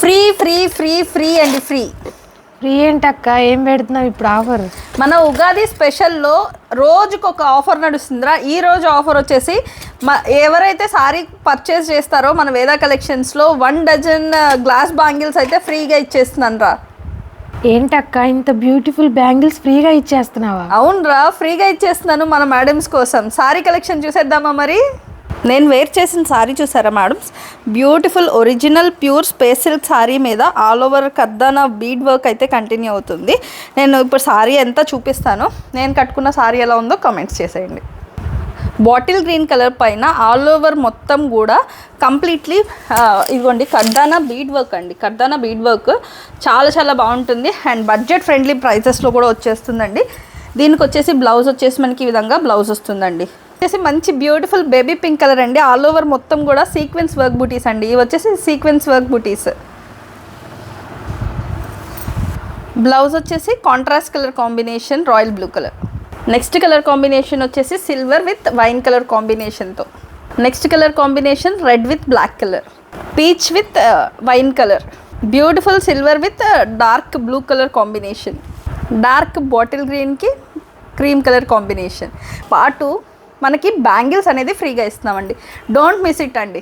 Free free free free అండి free. Free ఏంటక్క, ఏం పెడుతున్నావు ఇప్పుడు ఆఫర్? మన ఉగాది స్పెషల్లో రోజుకొక ఆఫర్ నడుస్తుందిరా. ఈ రోజు ఆఫర్ వచ్చేసి ఎవరైతే సారీ పర్చేస్ చేస్తారో మన వేద కలెక్షన్స్లో 1 డజన్ గ్లాస్ బ్యాంగిల్స్ అయితే ఫ్రీగా ఇచ్చేస్తున్నాను రా. ఏంటక్క ఇంత బ్యూటిఫుల్ బ్యాంగిల్స్ ఫ్రీగా ఇచ్చేస్తున్నావా? అవునరా, ఫ్రీగా ఇచ్చేస్తున్నాను మన మేడమ్స్ కోసం. సారీ కలెక్షన్ చూసేద్దామా మరి? నేను వేర్ చేసిన సారీ చూసారా madams? Beautiful original pure space silk sorry మీద ఆల్ ఓవర్ కర్దానా బీడ్ వర్క్ అయితే కంటిన్యూ అవుతుంది. నేను ఇప్పుడు సారీ ఎంత చూపిస్తాను, నేను కట్టుకున్న సారీ ఎలా ఉందో కామెంట్స్ చేసేయండి. బాటిల్ గ్రీన్ కలర్ పైన ఆల్ ఓవర్ మొత్తం కూడా కంప్లీట్లీ ఇదిగోండి కర్దానా బీడ్ వర్క్ అండి. కర్దానా బీడ్ వర్క్ చాలా చాలా బాగుంటుంది అండ్ బడ్జెట్ ఫ్రెండ్లీ ప్రైసెస్లో కూడా వచ్చేస్తుందండి. దీనికి వచ్చేసి బ్లౌజ్ వచ్చేసి మనకి ఈ విధంగా బ్లౌజ్ వస్తుందండి. వచ్చేసి మంచి బ్యూటిఫుల్ బేబీ పింక్ కలర్ అండి. ఆల్ ఓవర్ మొత్తం కూడా సీక్వెన్స్ వర్క్ బూటీస్ అండి. ఇవి వచ్చేసి సీక్వెన్స్ వర్క్ బూటీస్. బ్లౌజ్ వచ్చేసి contrast colour combination royal blue colour. Next colour combination వచ్చేసి సిల్వర్ విత్ వైన్ కలర్ కాంబినేషన్తో. Next colour combination red with black colour. Peach with wine colour. Beautiful silver with dark blue colour combination. Dark bottle గ్రీన్కి cream colour combination. పాటు మనకి bangles అనేది ఫ్రీగా ఇస్తున్నామండి. Don't miss it అండి.